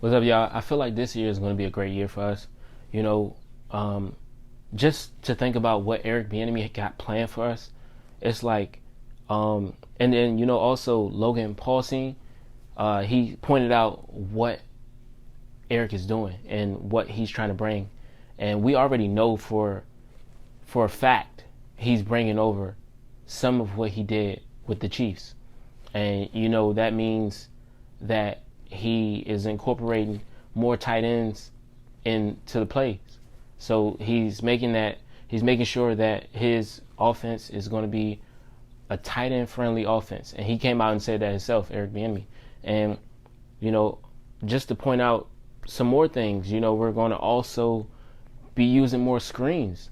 What's up, y'all? I feel like this year is going to be a great year for us. You know, um, just to think about what Eric Bieniemy got planned for us, it's like, and then also Logan Paulson, he pointed out what Eric is doing and what he's trying to bring, and we already know for a fact he's bringing over some of what he did with the Chiefs, and that means that he is incorporating more tight ends into the plays. So he's making sure that his offense is going to be a tight end friendly offense. And he came out and said that himself, Eric Bieniemy. And you know, just to point out some more things, we're going to also be using more screens.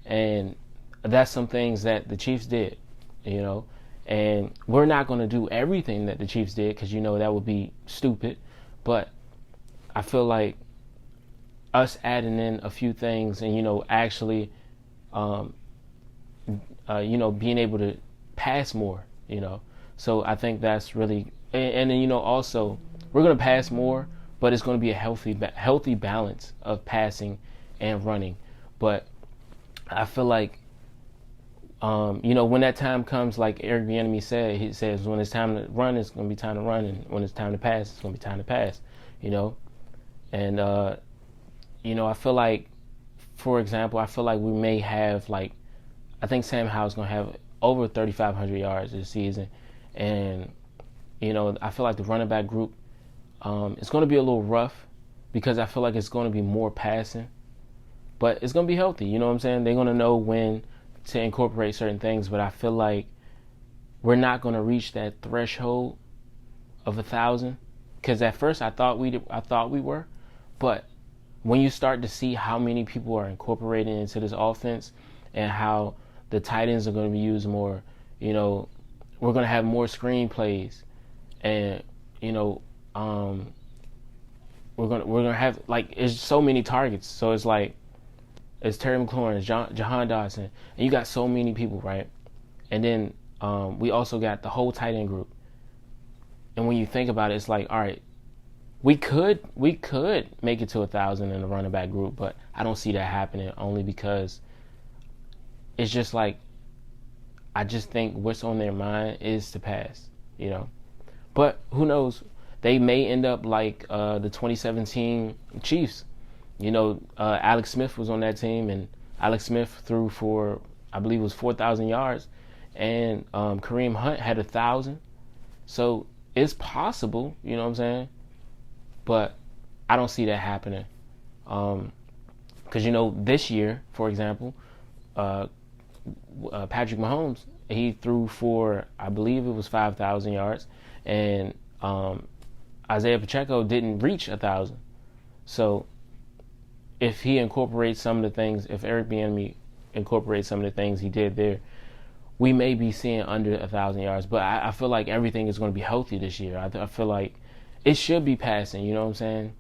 And that's some things that the Chiefs did, you know. And we're not going to do everything that the Chiefs did because, that would be stupid. But I feel like us adding in a few things and, actually, being able to pass more, So I think that's really, and then, also, we're going to pass more, but it's going to be a healthy balance of passing and running. But I feel like, when that time comes, like Eric Bieniemy said, he says when it's time to run, it's going to be time to run, and when it's time to pass, it's going to be time to pass, And I feel like, for example, I feel like we may have I think Sam Howell's going to have over 3,500 yards this season, and I feel like the running back group, it's going to be a little rough because I feel like it's going to be more passing, but it's going to be healthy. You know what I'm saying? They're going to know when to incorporate certain things, but I feel like we're not going to reach that threshold of 1,000 because at first I thought we were, but when you start to see how many people are incorporating into this offense and how the tight ends are going to be used more, we're going to have more screen plays, and we're gonna have it's so many targets, so it's like. It's Terry McLaurin, it's Jahan Dodson, and you got so many people, right? And then we also got the whole tight end group. And when you think about it, it's like, all right, we could make it to 1,000 in the running back group, but I don't see that happening only because it's just like I just think what's on their mind is to pass, But who knows? They may end up like the 2017 Chiefs. Alex Smith was on that team, and Alex Smith threw for, I believe it was 4,000 yards, and Kareem Hunt had 1,000. So it's possible, you know what I'm saying? But I don't see that happening. Because, this year, for example, Patrick Mahomes, he threw for, I believe it was 5,000 yards, and Isaiah Pacheco didn't reach 1,000. So if he incorporates some of the things, if Eric Bieniemy incorporates some of the things he did there, we may be seeing under 1,000 yards. But I feel like everything is going to be healthy this year. I feel like it should be passing. You know what I'm saying?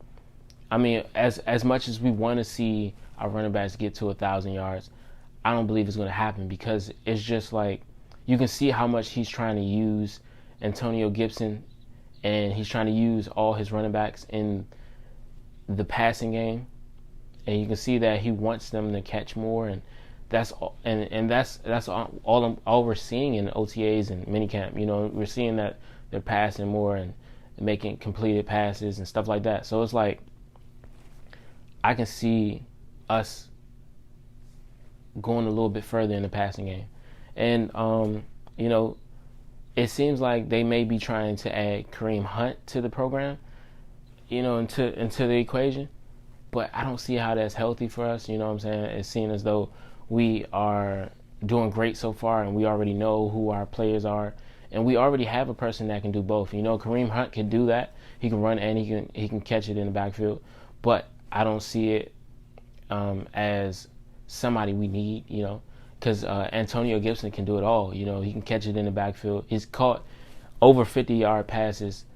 I mean, as much as we want to see our running backs get to 1,000 yards, I don't believe it's going to happen because it's just like you can see how much he's trying to use Antonio Gibson, and he's trying to use all his running backs in the passing game. And you can see that he wants them to catch more, and that's all, and that's all we're seeing in OTAs and minicamp. We're seeing that they're passing more and making completed passes and stuff like that. So it's like I can see us going a little bit further in the passing game, and it seems like they may be trying to add Kareem Hunt to the program, into the equation. But I don't see how that's healthy for us. You know what I'm saying? It's seen as though we are doing great so far, and we already know who our players are, and we already have a person that can do both. Kareem Hunt can do that. He can run and he can catch it in the backfield. But I don't see it as somebody we need. Because Antonio Gibson can do it all. He can catch it in the backfield. He's caught over 50-yard passes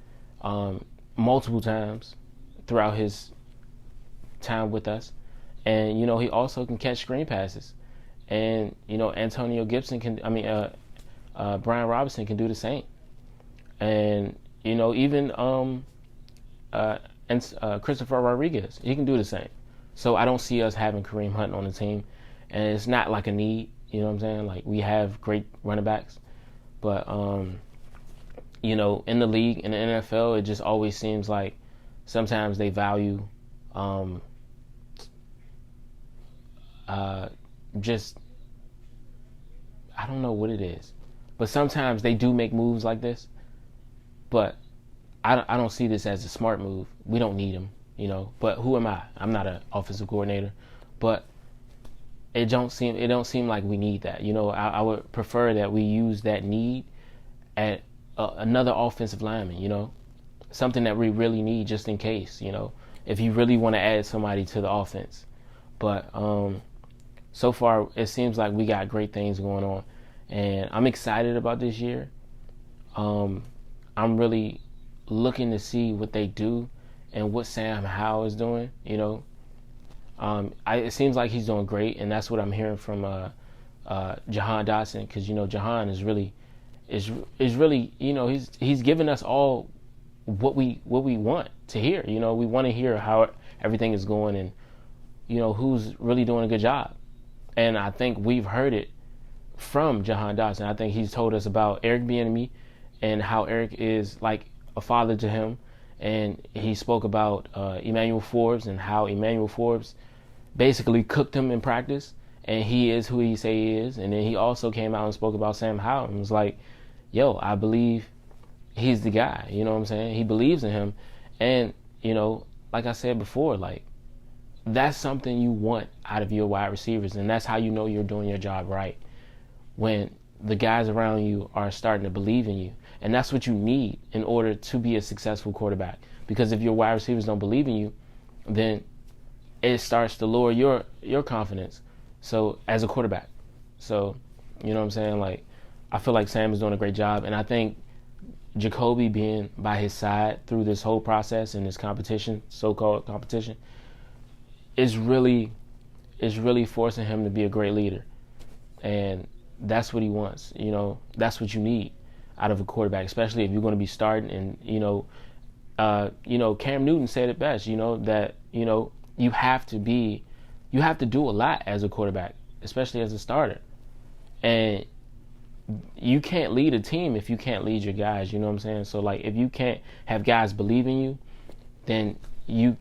multiple times throughout his time with us, and he also can catch screen passes, and Antonio Gibson can, Brian Robinson can do the same, and even and Christopher Rodriguez. He can do the same. So I don't see us having Kareem Hunt on the team, and it's not like a need. You know what I'm saying? Like, we have great running backs, but you know, in the league, in the NFL, it just always seems like sometimes they value just, I don't know what it is, but sometimes they do make moves like this, but I don't see this as a smart move. We don't need him, you know. But who am I? I'm not an offensive coordinator, but it don't seem like we need that. You know, I would prefer that we use that need at another offensive lineman. You know, something that we really need just in case. You know, if you really want to add somebody to the offense. But so far it seems like we got great things going on, and I'm excited about this year. I'm really looking to see what they do and what Sam Howell is doing. You know, it seems like he's doing great, and that's what I'm hearing from Jahan Dotson, because you know Jahan is really, you know, he's giving us all what we want to hear. You know, we want to hear how everything is going, and you know who's really doing a good job. And I think we've heard it from Jahan Dotson. I think he's told us about Eric Bieniemy and how Eric is like a father to him, and he spoke about Emmanuel Forbes and how Emmanuel Forbes basically cooked him in practice, and he is who he say he is. And then he also came out and spoke about Sam Howell and was like, yo, I believe he's the guy. You know what I'm saying? He believes in him. And, you know, like I said before, like, that's something you want out of your wide receivers, and that's how you know you're doing your job right, when the guys around you are starting to believe in you. And that's what you need in order to be a successful quarterback. Because if your wide receivers don't believe in you, then it starts to lower your confidence. So as a quarterback. So, you know what I'm saying? Like, I feel like Sam is doing a great job, and I think Jacoby being by his side through this whole process and this competition, so-called competition, is really forcing him to be a great leader. And that's what he wants. You know, that's what you need out of a quarterback, especially if you're going to be starting. And you know, Cam Newton said it best. You know that you have to do a lot as a quarterback, especially as a starter. And you can't lead a team if you can't lead your guys. You know what I'm saying? So like, if you can't have guys believe in you, then you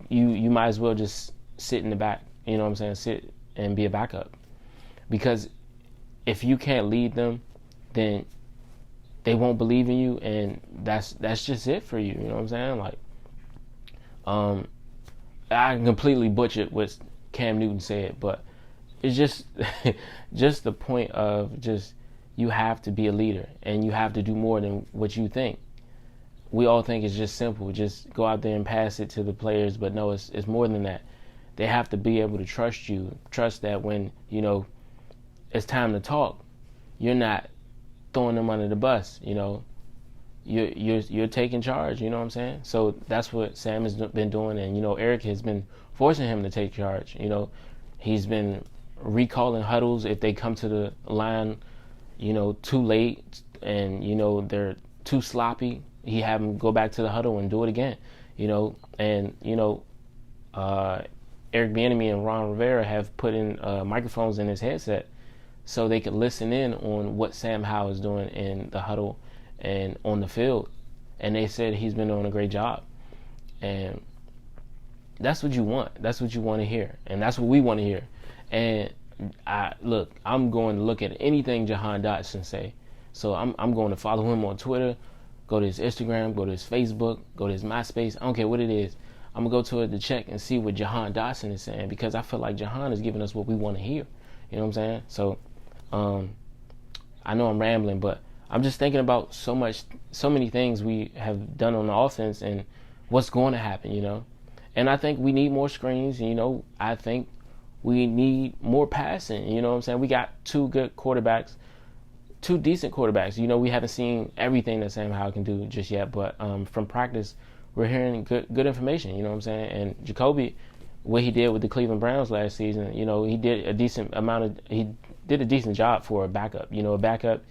might as well just sit in the back. You know what I'm saying? Sit and be a backup. Because if you can't lead them, then they won't believe in you, and that's just it for you. You know what I'm saying? Like, I completely butchered what Cam Newton said, but it's just just the point of just, you have to be a leader, and you have to do more than what you think. We all think it's just simple, just go out there and pass it to the players, but no, it's more than that. They have to be able to trust you, trust that when, you know, it's time to talk, you're not throwing them under the bus. You know, you're taking charge. You know what I'm saying? So that's what Sam has been doing, and you know, Eric has been forcing him to take charge. You know, he's been recalling huddles if they come to the line, you know, too late, and you know they're too sloppy. He have them go back to the huddle and do it again. You know, and you know, Eric Bieniemy and Ron Rivera have put in microphones in his headset so they could listen in on what Sam Howell is doing in the huddle and on the field. And they said he's been doing a great job. And that's what you want. That's what you want to hear. And that's what we want to hear. And I'm going to look at anything Jahan Dotson say. So I'm going to follow him on Twitter, go to his Instagram, go to his Facebook, go to his MySpace. I don't care what it is. I'm going to go to it to check and see what Jahan Dotson is saying, because I feel like Jahan is giving us what we want to hear. You know what I'm saying? So I know I'm rambling, but I'm just thinking about so many things we have done on the offense and what's going to happen, you know. And I think we need more screens, you know. I think we need more passing, you know what I'm saying? We got two decent quarterbacks. You know, we haven't seen everything that Sam Howell can do just yet, but from practice, we're hearing good information, you know what I'm saying? And Jacoby, what he did with the Cleveland Browns last season, you know, he did a decent job for a backup. You know, a backup,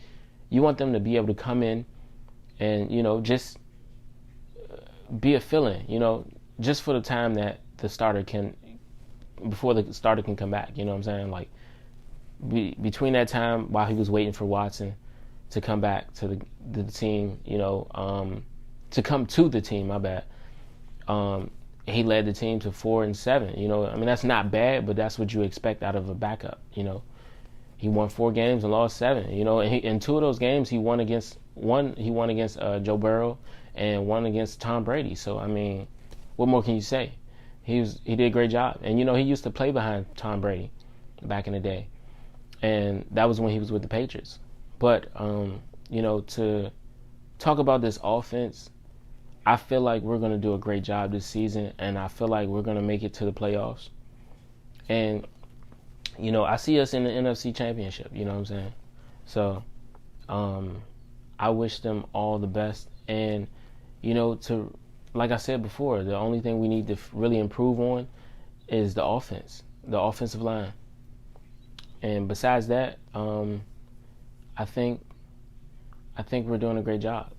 you want them to be able to come in and, you know, just be a fill-in, you know. just for the time that the starter can, before the starter can come back. You know what I'm saying? Like between that time while he was waiting for Watson to come back to the team, to come to the team. My bad. He led the team to 4-7. I mean, that's not bad, but that's what you expect out of a backup. He won 4 games and lost 7. And in 2 of those games he won against Joe Burrow and one against Tom Brady. So I mean, what more can you say? He did a great job. And he used to play behind Tom Brady back in the day, and that was when he was with the Patriots. But to talk about this offense, I feel like we're going to do a great job this season, and I feel like we're going to make it to the playoffs. And I see us in the NFC Championship. You know what I'm saying? So I wish them all the best. And like I said before, the only thing we need to really improve on is the offense, the offensive line. And besides that, I think we're doing a great job.